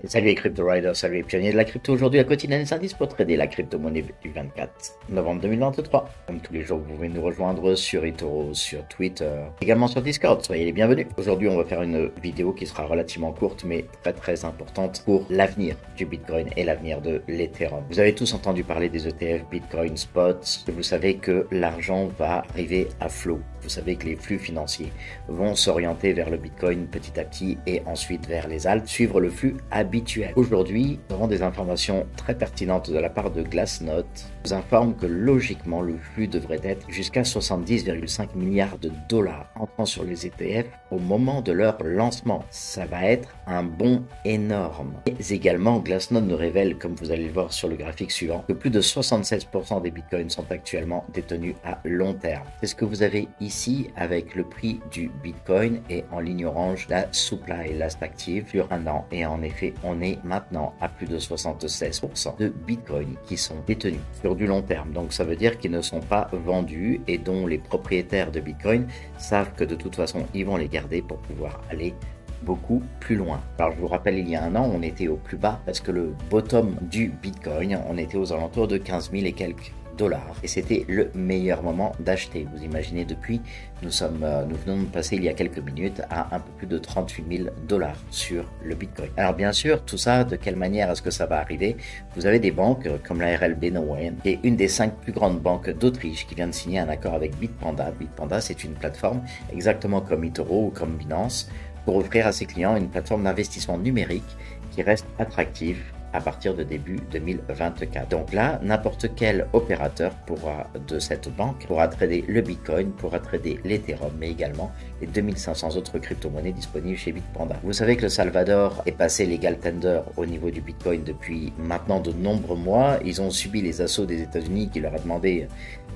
Salut les crypto riders, salut les pionniers de la crypto. Aujourd'hui, la quotidienne des indices pour trader la crypto-monnaie du 24 novembre 2023. Comme tous les jours, vous pouvez nous rejoindre sur eToro, sur Twitter, également sur Discord. Soyez les bienvenus. Aujourd'hui, on va faire une vidéo qui sera relativement courte, mais très importante pour l'avenir du Bitcoin et l'avenir de l'Ethereum. Vous avez tous entendu parler des ETF Bitcoin Spot. Vous savez que l'argent va arriver à flot. Vous savez que les flux financiers vont s'orienter vers le Bitcoin petit à petit et ensuite vers les altcoins, suivre le flux habituel. Aujourd'hui, nous avons des informations très pertinentes de la part de Glassnode. Nous informe que logiquement, le flux devrait être jusqu'à 70,5 milliards de dollars entrant sur les ETF au moment de leur lancement. Ça va être un bond énorme. Mais également, Glassnode nous révèle, comme vous allez le voir sur le graphique suivant, que plus de 76% des bitcoins sont actuellement détenus à long terme. C'est ce que vous avez ici avec le prix du bitcoin et en ligne orange la supply last active sur un an. Et en effet, on est maintenant à plus de 76% de bitcoin qui sont détenus sur du long terme. Donc ça veut dire qu'ils ne sont pas vendus et dont les propriétaires de bitcoin savent que de toute façon, ils vont les garder pour pouvoir aller beaucoup plus loin. Alors je vous rappelle, il y a un an, on était au plus bas parce que le bottom du Bitcoin, on était aux alentours de 15 000 et quelques dollars. Et c'était le meilleur moment d'acheter. Vous imaginez, depuis, nous venons de passer il y a quelques minutes à un peu plus de 38 000 dollars sur le Bitcoin. Alors bien sûr, tout ça, de quelle manière est-ce que ça va arriver? Vous avez des banques comme la RLB Nowen, qui est une des 5 plus grandes banques d'Autriche, qui vient de signer un accord avec Bitpanda. Bitpanda, c'est une plateforme exactement comme eToro ou comme Binance, pour offrir à ses clients une plateforme d'investissement numérique qui reste attractive à partir de début 2024. Donc là, n'importe quel opérateur de cette banque pourra trader le Bitcoin, pourra trader l'Ethereum, mais également les 2500 autres crypto-monnaies disponibles chez Bitpanda. Vous savez que le Salvador est passé legal tender au niveau du Bitcoin depuis maintenant de nombreux mois. Ils ont subi les assauts des États-Unis qui leur a demandé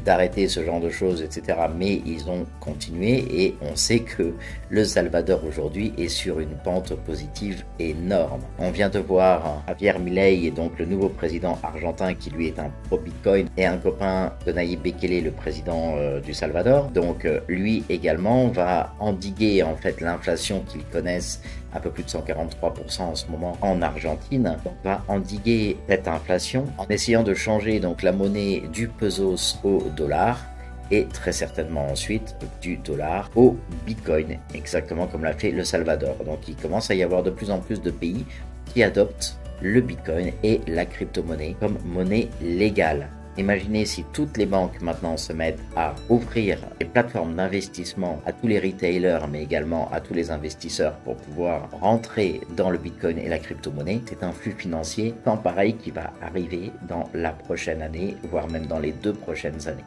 d'arrêter ce genre de choses, etc. Mais ils ont continué et on sait que le Salvador aujourd'hui est sur une pente positive énorme. On vient de voir Javier Milei, donc le nouveau président argentin qui lui est un pro-Bitcoin et un copain de Nayib Bukele, le président du Salvador. Donc lui également va endiguer en fait l'inflation qu'ils connaissent, un peu plus de 143% en ce moment en Argentine. Donc va endiguer cette inflation en essayant de changer donc la monnaie du pesos au dollar et très certainement ensuite du dollar au Bitcoin, exactement comme l'a fait le Salvador. Donc il commence à y avoir de plus en plus de pays qui adoptent le Bitcoin et la crypto-monnaie comme monnaie légale. Imaginez si toutes les banques maintenant se mettent à offrir des plateformes d'investissement à tous les retailers, mais également à tous les investisseurs pour pouvoir rentrer dans le Bitcoin et la crypto-monnaie. C'est un flux financier sans pareil qui va arriver dans la prochaine année, voire même dans les 2 prochaines années.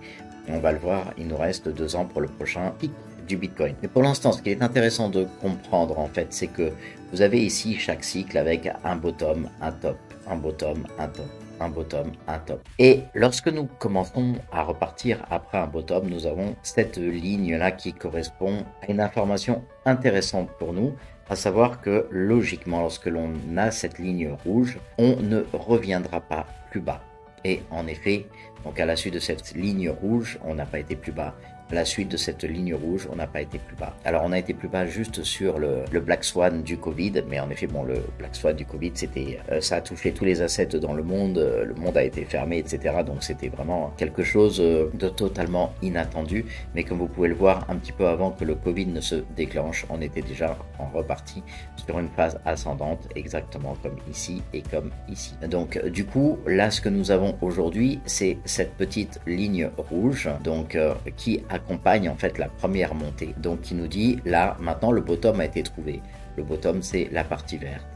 On va le voir, il nous reste 2 ans pour le prochain pic du Bitcoin. Mais pour l'instant, ce qui est intéressant de comprendre en fait, c'est que vous avez ici chaque cycle avec un bottom, un top, un bottom, un top, un bottom, un top. Et lorsque nous commençons à repartir après un bottom, nous avons cette ligne-là qui correspond à une information intéressante pour nous, à savoir que logiquement, lorsque l'on a cette ligne rouge, on ne reviendra pas plus bas. Et en effet, donc à la suite de cette ligne rouge, on n'a pas été plus bas. À la suite de cette ligne rouge, on n'a pas été plus bas. Alors on a été plus bas juste sur le Black Swan du Covid, mais en effet, bon, le Black Swan du Covid, c'était, ça a touché tous les assets dans le monde a été fermé, etc. Donc c'était vraiment quelque chose de totalement inattendu. Mais comme vous pouvez le voir, un petit peu avant que le Covid ne se déclenche, on était déjà en reparti sur une phase ascendante, exactement comme ici et comme ici. Donc du coup, là, ce que nous avons aujourd'hui, c'est cette petite ligne rouge, donc qui accompagne en fait la première montée, donc qui nous dit là maintenant le bottom a été trouvé. Le bottom, c'est la partie verte.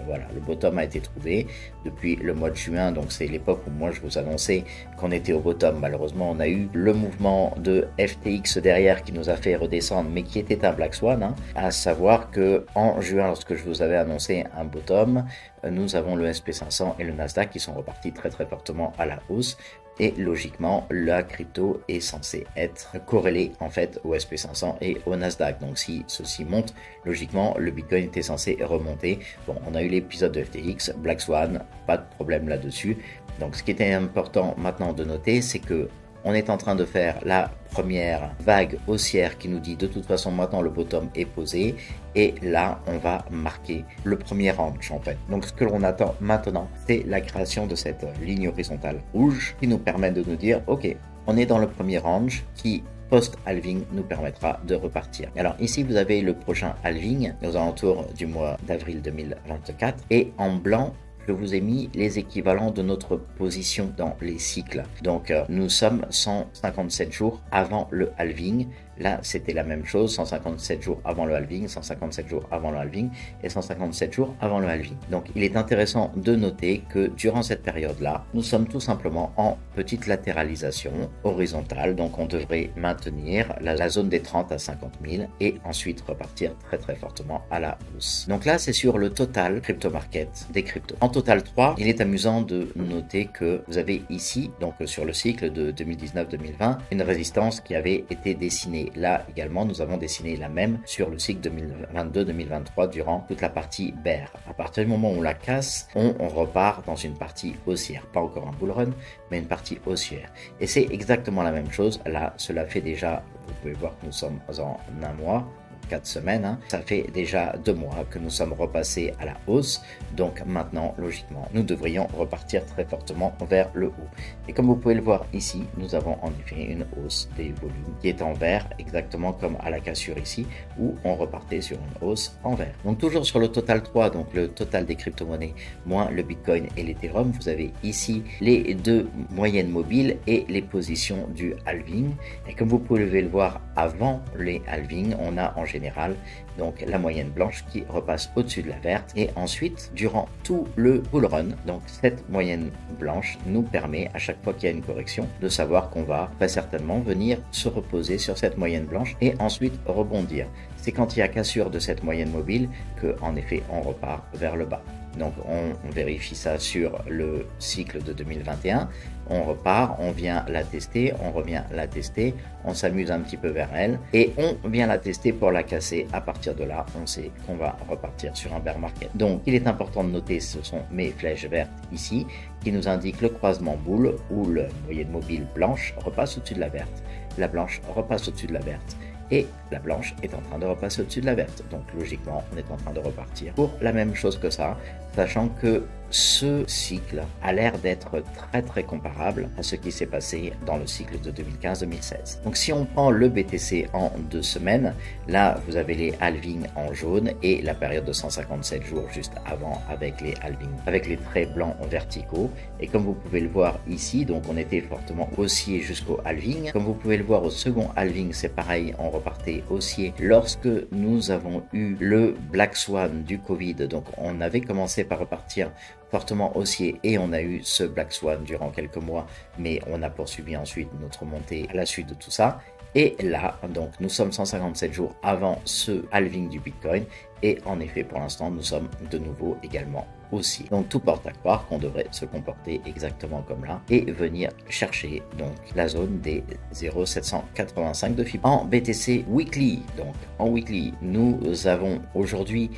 Voilà, le bottom a été trouvé depuis le mois de juin, donc c'est l'époque où moi je vous annonçais qu'on était au bottom. Malheureusement, on a eu le mouvement de FTX derrière qui nous a fait redescendre, mais qui était un Black Swan, à savoir que en juin, lorsque je vous avais annoncé un bottom, nous avons le SP500 et le Nasdaq qui sont repartis très fortement à la hausse. Et logiquement, la crypto est censée être corrélée en fait au SP500 et au Nasdaq. Donc si ceci monte, logiquement, le Bitcoin était censé remonter. Bon, on a eu l'épisode de FTX, Black Swan, pas de problème là-dessus. Donc ce qui était important maintenant de noter, c'est que on est en train de faire la première vague haussière qui nous dit de toute façon maintenant le bottom est posé et là on va marquer le premier range en fait. Donc ce que l'on attend maintenant, c'est la création de cette ligne horizontale rouge qui nous permet de nous dire ok, on est dans le premier range qui post-halving nous permettra de repartir. Alors ici vous avez le prochain halving aux alentours du mois d'avril 2024 et en blanc je vous ai mis les équivalents de notre position dans les cycles. Donc nous sommes 157 jours avant le halving. Là, c'était la même chose, 157 jours avant le halving, 157 jours avant le halving et 157 jours avant le halving. Donc, il est intéressant de noter que durant cette période-là, nous sommes tout simplement en petite latéralisation horizontale. Donc, on devrait maintenir la zone des 30 à 50 000 et ensuite repartir très fortement à la hausse. Donc là, c'est sur le total crypto market des cryptos. En total 3, il est amusant de noter que vous avez ici, donc sur le cycle de 2019-2020, une résistance qui avait été dessinée. Là également, nous avons dessiné la même sur le cycle 2022-2023 durant toute la partie bear. À partir du moment où on la casse, on repart dans une partie haussière. Pas encore un bull run, mais une partie haussière. Et c'est exactement la même chose. Là, cela fait déjà, vous pouvez voir que nous sommes en un mois. 4 semaines, hein. Ça fait déjà 2 mois que nous sommes repassés à la hausse, donc maintenant logiquement nous devrions repartir très fortement vers le haut. Et comme vous pouvez le voir ici, nous avons en effet une hausse des volumes qui est en vert, exactement comme à la cassure ici où on repartait sur une hausse en vert. Donc toujours sur le total 3, donc le total des crypto-monnaies moins le Bitcoin et l'Ethereum, vous avez ici les deux moyennes mobiles et les positions du halving. Et comme vous pouvez le voir avant les halvings, on a en général donc la moyenne blanche qui repasse au-dessus de la verte et ensuite durant tout le bull run, donc cette moyenne blanche nous permet à chaque fois qu'il y a une correction de savoir qu'on va très certainement venir se reposer sur cette moyenne blanche et ensuite rebondir. C'est quand il y a cassure de cette moyenne mobile que en effet on repart vers le bas. Donc on vérifie ça sur le cycle de 2021, on repart, on vient la tester, on revient la tester, on s'amuse un petit peu vers elle et on vient la tester pour la casser. À partir de là, on sait qu'on va repartir sur un bear market. Donc il est important de noter, ce sont mes flèches vertes ici qui nous indiquent le croisement boule où la moyenne mobile blanche repasse au-dessus de la verte, la blanche repasse au-dessus de la verte. Et la blanche est en train de repasser au-dessus de la verte. Donc logiquement, on est en train de repartir pour la même chose que ça, sachant que ce cycle a l'air d'être très comparable à ce qui s'est passé dans le cycle de 2015-2016. Donc si on prend le BTC en 2 semaines, là vous avez les halvings en jaune et la période de 157 jours juste avant avec les halvings, avec les traits blancs verticaux. Et comme vous pouvez le voir ici, donc on était fortement haussier jusqu'au halving. Comme vous pouvez le voir au second halving, c'est pareil, on repartait haussier lorsque nous avons eu le Black Swan du Covid. Donc on avait commencé par repartir fortement haussier et on a eu ce Black Swan durant quelques mois, mais on a poursuivi ensuite notre montée à la suite de tout ça. Et là, donc nous sommes 157 jours avant ce halving du Bitcoin et en effet pour l'instant nous sommes de nouveau également haussier. Donc tout porte à croire qu'on devrait se comporter exactement comme là et venir chercher donc la zone des 0,785 de Fibonacci. En BTC Weekly, donc en Weekly, nous avons aujourd'hui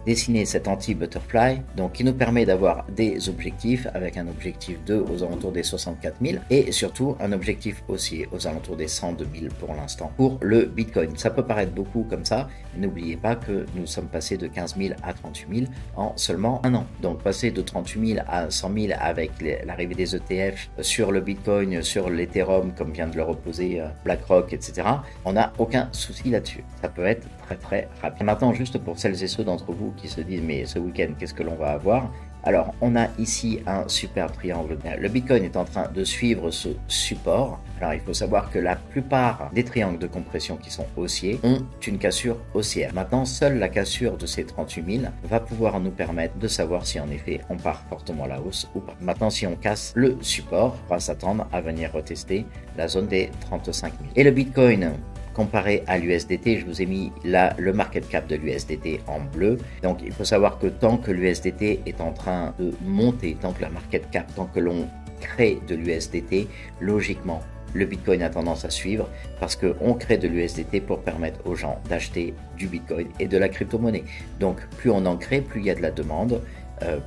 dessiner cet anti-butterfly, donc qui nous permet d'avoir des objectifs avec un objectif 2 aux alentours des 64 000 et surtout un objectif haussier aux alentours des 102 000 pour l'instant pour le Bitcoin. Ça peut paraître beaucoup comme ça, mais n'oubliez pas que nous sommes passés de 15 000 à 38 000 en seulement un an. Donc passer de 38 000 à 100 000 avec l'arrivée des ETF sur le Bitcoin, sur l'Ethereum comme vient de le reposer BlackRock, etc. On n'a aucun souci là-dessus. Ça peut être très rapide. Maintenant, juste pour celles et ceux d'entre vous qui se disent mais ce week-end qu'est-ce que l'on va avoir? Alors on a ici un super triangle. Le Bitcoin est en train de suivre ce support. Alors il faut savoir que la plupart des triangles de compression qui sont haussiers ont une cassure haussière. Maintenant seule la cassure de ces 38 000 va pouvoir nous permettre de savoir si en effet on part fortement à la hausse ou pas. Maintenant si on casse le support, on va s'attendre à venir retester la zone des 35 000. Et le Bitcoin comparé à l'USDT, je vous ai mis là le market cap de l'USDT en bleu. Donc il faut savoir que tant que l'USDT est en train de monter, tant que la market cap, tant que l'on crée de l'USDT, logiquement, le Bitcoin a tendance à suivre parce qu'on crée de l'USDT pour permettre aux gens d'acheter du Bitcoin et de la crypto-monnaie. Donc plus on en crée, plus il y a de la demande,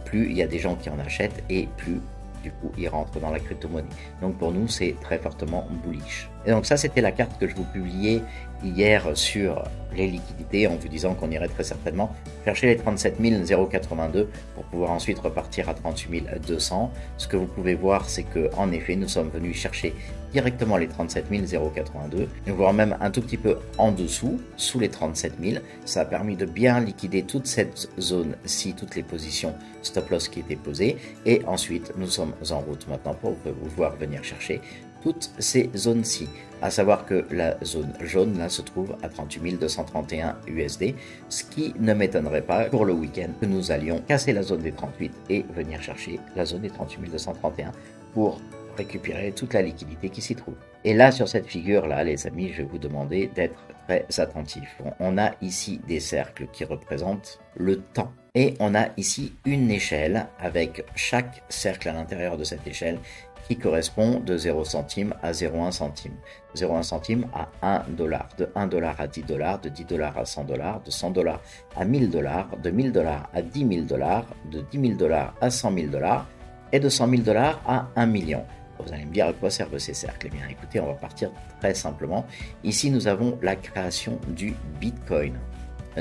plus il y a des gens qui en achètent et plus du coup il rentre dans la crypto-monnaie. Donc pour nous c'est très fortement bullish. Et donc ça c'était la carte que je vous publiais hier sur les liquidités en vous disant qu'on irait très certainement chercher les 37 082 pour pouvoir ensuite repartir à 38 200. Ce que vous pouvez voir c'est que en effet nous sommes venus chercher directement les 37 082 et voire même un tout petit peu en dessous, sous les 37 000. Ça a permis de bien liquider toute cette zone-ci, toutes les positions stop loss qui étaient posées, et ensuite nous sommes en route maintenant pour pouvoir venir chercher toutes ces zones-ci, à savoir que la zone jaune là se trouve à 38 231 USD, ce qui ne m'étonnerait pas pour le week-end que nous allions casser la zone des 38 et venir chercher la zone des 38 231 pour récupérer toute la liquidité qui s'y trouve. Et là, sur cette figure-là, les amis, je vais vous demander d'être très attentifs. On a ici des cercles qui représentent le temps. Et on a ici une échelle avec chaque cercle à l'intérieur de cette échelle qui correspond de 0 centime à 0,1 centime. 0,1 centime à 1 dollar, de 1 dollar à 10 dollars, de 10 dollars à 100 dollars, de 100 dollars à 1000 dollars, de 1000 dollars à 10 000 dollars, de 10 000 dollars à 100 000 dollars et de 100 000 dollars à 1 million. Vous allez me dire à quoi servent ces cercles. Eh bien écoutez, on va partir très simplement. Ici nous avons la création du Bitcoin.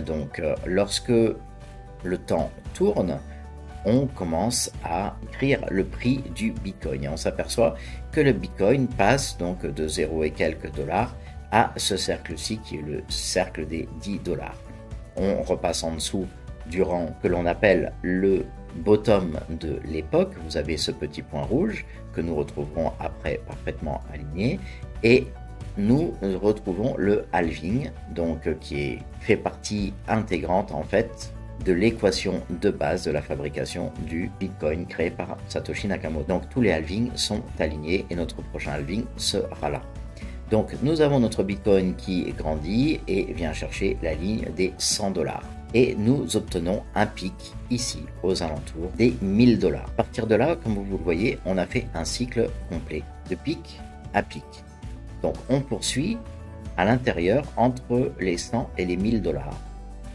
Donc lorsque le temps tourne, on commence à écrire le prix du Bitcoin. Et on s'aperçoit que le Bitcoin passe donc de 0 et quelques dollars à ce cercle-ci qui est le cercle des 10 dollars. On repasse en dessous du rang que l'on appelle le bottom de l'époque. Vous avez ce petit point rouge que nous retrouverons après parfaitement aligné, et nous retrouvons le halving, donc qui fait partie intégrante en fait de l'équation de base de la fabrication du Bitcoin créé par Satoshi Nakamoto. Donc tous les halvings sont alignés et notre prochain halving sera là. Donc nous avons notre Bitcoin qui grandit et vient chercher la ligne des 100 dollars. Et nous obtenons un pic ici aux alentours des 1000 dollars. À partir de là, comme vous le voyez, on a fait un cycle complet de pic à pic. Donc on poursuit à l'intérieur entre les 100 et les 1000 dollars.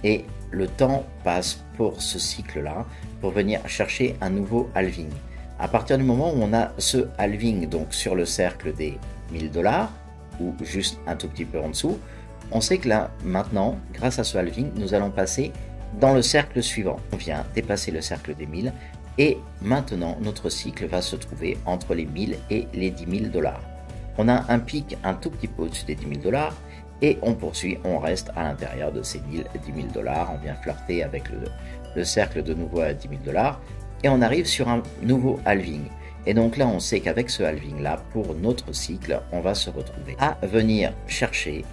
Et le temps passe pour ce cycle-là pour venir chercher un nouveau halving. À partir du moment où on a ce halving donc sur le cercle des 1000 dollars, ou juste un tout petit peu en dessous, on sait que là, maintenant, grâce à ce halving, nous allons passer dans le cercle suivant. On vient dépasser le cercle des 1000 et maintenant, notre cycle va se trouver entre les 1000 et les 10 000 dollars. On a un pic un tout petit peu au-dessus des 10 000 dollars et on poursuit, on reste à l'intérieur de ces 1000 et 10 000 dollars. On vient flirter avec le cercle de nouveau à 10 000 dollars et on arrive sur un nouveau halving. Et donc là, on sait qu'avec ce halving-là, pour notre cycle, on va se retrouver à venir chercher,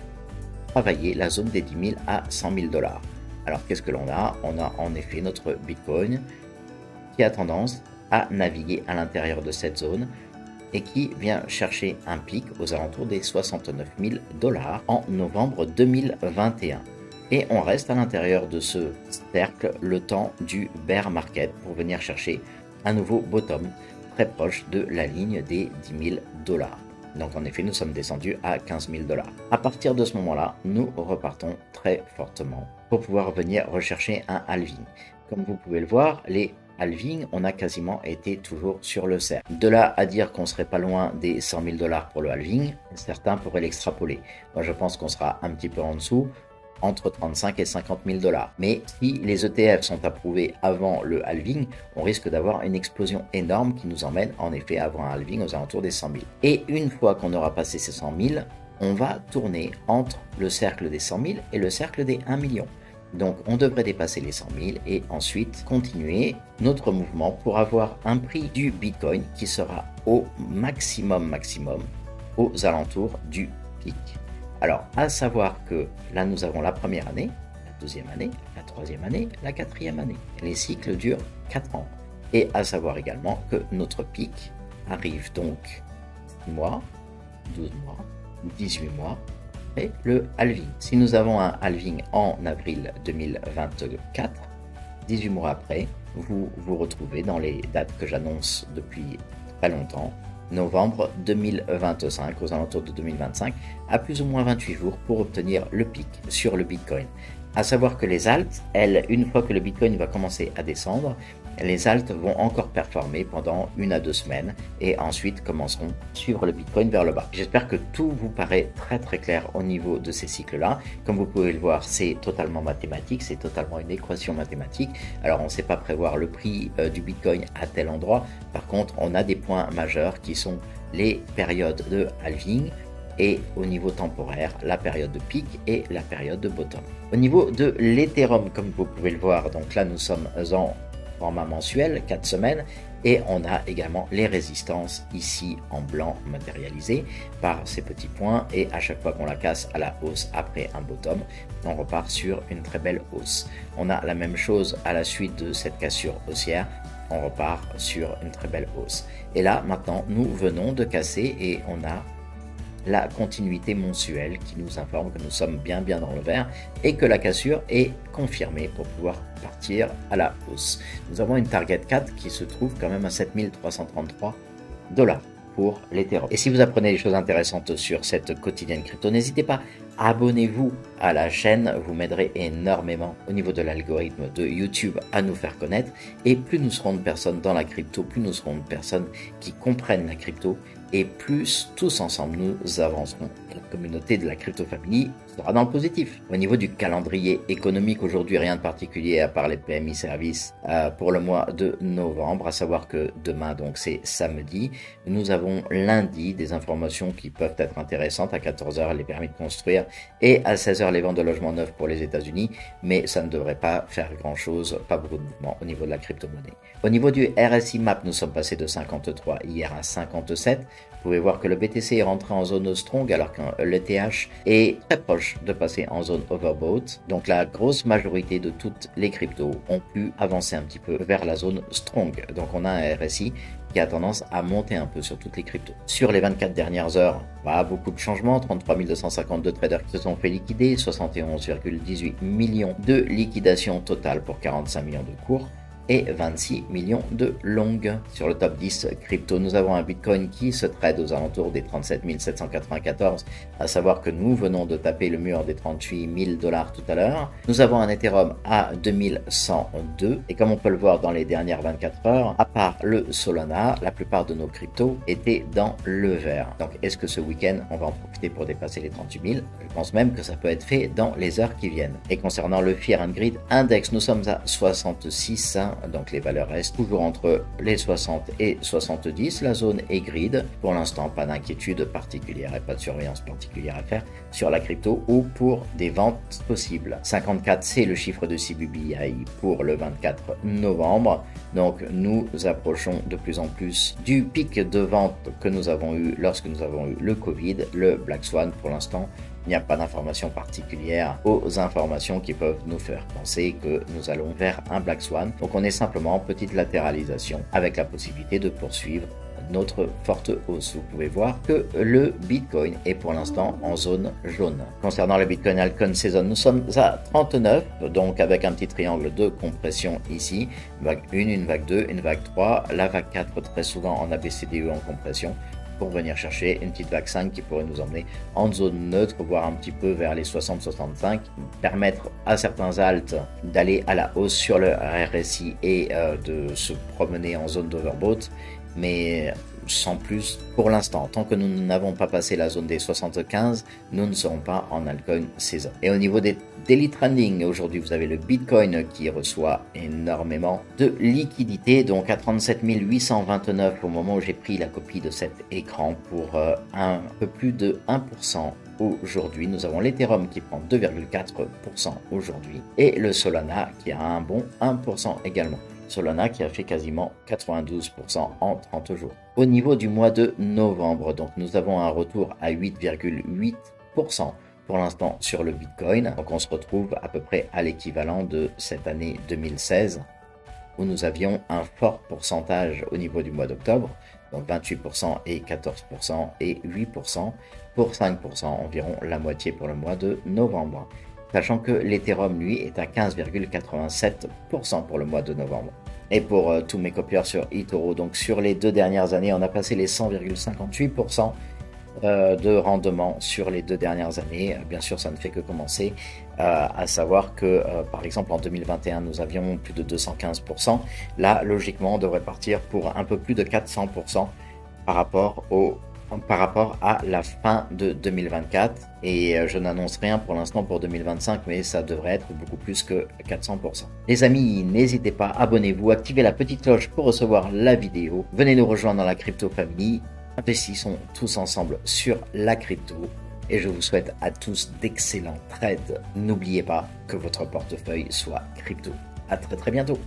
travailler la zone des 10 000 à 100 000 dollars. Alors, qu'est-ce que l'on a? On a en effet notre Bitcoin qui a tendance à naviguer à l'intérieur de cette zone et qui vient chercher un pic aux alentours des 69 000 dollars en novembre 2021. Et on reste à l'intérieur de ce cercle le temps du bear market pour venir chercher un nouveau bottom très proche de la ligne des 10 000 dollars. Donc en effet, nous sommes descendus à 15 000 dollars. À partir de ce moment-là, nous repartons très fortement pour pouvoir venir rechercher un halving. Comme vous pouvez le voir, les halvings, on a quasiment été toujours sur le cercle. De là à dire qu'on serait pas loin des 100 000 dollars pour le halving, certains pourraient l'extrapoler. Moi, je pense qu'on sera un petit peu en dessous, entre 35 et 50 000 dollars. Mais si les ETF sont approuvés avant le halving, on risque d'avoir une explosion énorme qui nous emmène en effet à avoir un halving aux alentours des 100 000. Et une fois qu'on aura passé ces 100 000, on va tourner entre le cercle des 100 000 et le cercle des 1 million. Donc on devrait dépasser les 100 000 et ensuite continuer notre mouvement pour avoir un prix du Bitcoin qui sera au maximum aux alentours du pic. Alors, à savoir que là, nous avons la première année, la deuxième année, la troisième année, la quatrième année. Les cycles durent 4 ans. Et à savoir également que notre pic arrive donc 6 mois, 12 mois, 18 mois et le halving. Si nous avons un halving en avril 2024, 18 mois après, vous vous retrouvez dans les dates que j'annonce depuis très longtemps, novembre 2025, aux alentours de 2025, à plus ou moins 28 jours pour obtenir le pic sur le Bitcoin. À savoir que les alts, elles, une fois que le Bitcoin va commencer à descendre, Les alts vont encore performer pendant 1 à 2 semaines et ensuite commenceront à suivre le Bitcoin vers le bas. J'espère que tout vous paraît très clair au niveau de ces cycles-là. Comme vous pouvez le voir, c'est totalement mathématique, c'est totalement une équation mathématique. Alors on ne sait pas prévoir le prix du Bitcoin à tel endroit. Par contre, on a des points majeurs qui sont les périodes de halving et au niveau temporaire, la période de pic et la période de bottom. Au niveau de l'Ethereum, comme vous pouvez le voir, donc là nous sommes en format mensuel, 4 semaines, et on a également les résistances ici en blanc matérialisées par ces petits points, et à chaque fois qu'on la casse à la hausse après un bottom, on repart sur une très belle hausse. On a la même chose à la suite de cette cassure haussière, on repart sur une très belle hausse. Et là maintenant nous venons de casser et on a la continuité mensuelle qui nous informe que nous sommes bien dans le vert et que la cassure est confirmée pour pouvoir partir à la hausse. Nous avons une target 4 qui se trouve quand même à 7333 $ pour l'Ethereum. Et si vous apprenez des choses intéressantes sur cette quotidienne crypto, n'hésitez pas, abonnez-vous à la chaîne, vous m'aiderez énormément au niveau de l'algorithme de YouTube à nous faire connaître. Et plus nous serons de personnes dans la crypto, plus nous serons de personnes qui comprennent la crypto, et plus tous ensemble nous avancerons. La communauté de la Crypto Family sera dans le positif. Au niveau du calendrier économique, aujourd'hui rien de particulier à part les PMI services pour le mois de novembre, à savoir que demain donc c'est samedi. Nous avons lundi des informations qui peuvent être intéressantes, à 14 h les permis de construire et à 16 h les ventes de logements neufs pour les États-Unis, mais ça ne devrait pas faire grand chose, pas beaucoup de mouvement au niveau de la crypto-monnaie. Au niveau du RSI Map, nous sommes passés de 53 hier à 57. Vous pouvez voir que le BTC est rentré en zone strong alors que l'ETH est très proche de passer en zone overbought. Donc la grosse majorité de toutes les cryptos ont pu avancer un petit peu vers la zone strong. Donc on a un RSI qui a tendance à monter un peu sur toutes les cryptos. Sur les 24 dernières heures, beaucoup de changements, 33 252 traders qui se sont fait liquider, 71,18 millions de liquidations totales pour 45 millions de cours et 26 millions de longues. Sur le top 10 crypto, nous avons un Bitcoin qui se trade aux alentours des 37 794, à savoir que nous venons de taper le mur des 38 000 $ tout à l'heure. Nous avons un Ethereum à 2102 et comme on peut le voir dans les dernières 24 heures, à part le Solana, la plupart de nos cryptos étaient dans le vert. Donc est-ce que ce week-end on va en profiter pour dépasser les 38 000? Je pense même que ça peut être fait dans les heures qui viennent. Et concernant le Fear and Greed Index, nous sommes à 66, donc les valeurs restent toujours entre les 60 et 70. La zone est grid. Pour l'instant, pas d'inquiétude particulière et pas de surveillance particulière à faire sur la crypto ou pour des ventes possibles. 54, c'est le chiffre de CBBI pour le 24 novembre. Donc nous approchons de plus en plus du pic de vente que nous avons eu lorsque nous avons eu le Covid, le Black Swan. Pour l'instant, il n'y a pas d'informations particulières aux informations qui peuvent nous faire penser que nous allons vers un Black Swan. Donc on est simplement en petite latéralisation avec la possibilité de poursuivre notre forte hausse. Vous pouvez voir que le Bitcoin est pour l'instant en zone jaune. Concernant le Bitcoin Altcoin Season, nous sommes à 39, donc avec un petit triangle de compression ici. Vague 1, une vague 2, une vague 3, la vague 4 très souvent en ABCDE en compression, pour venir chercher une petite vague 5 qui pourrait nous emmener en zone neutre, voire un petit peu vers les 60-65, permettre à certains alts d'aller à la hausse sur le RSI et de se promener en zone d'overbought, mais sans plus pour l'instant. Tant que nous n'avons pas passé la zone des 75, nous ne serons pas en altcoin saison. Et au niveau des daily trending, aujourd'hui vous avez le Bitcoin qui reçoit énormément de liquidités, donc à 37 829 au moment où j'ai pris la copie de cet écran pour un peu plus de 1%. Aujourd'hui, nous avons l'Ethereum qui prend 2,4% aujourd'hui et le Solana qui a un bon 1% également. Solana qui a fait quasiment 92% en 30 jours. Au niveau du mois de novembre, donc nous avons un retour à 8,8% pour l'instant sur le Bitcoin. Donc on se retrouve à peu près à l'équivalent de cette année 2016 où nous avions un fort pourcentage au niveau du mois d'octobre, donc 28% et 14% et 8% pour 5%, environ la moitié pour le mois de novembre. Sachant que l'Ethereum, lui, est à 15,87% pour le mois de novembre. Et pour tous mes copieurs sur eToro, donc sur les 2 dernières années, on a passé les 100,58%. de rendement sur les 2 dernières années. Bien sûr, ça ne fait que commencer, à savoir que, par exemple, en 2021, nous avions plus de 215%. Là, logiquement, on devrait partir pour un peu plus de 400% par rapport à la fin de 2024. Et je n'annonce rien pour l'instant pour 2025, mais ça devrait être beaucoup plus que 400%. Les amis, n'hésitez pas, abonnez-vous, activez la petite cloche pour recevoir la vidéo. Venez nous rejoindre dans la Crypto Family. Investissons tous ensemble sur la crypto. Et je vous souhaite à tous d'excellents trades. N'oubliez pas que votre portefeuille soit crypto. À très bientôt.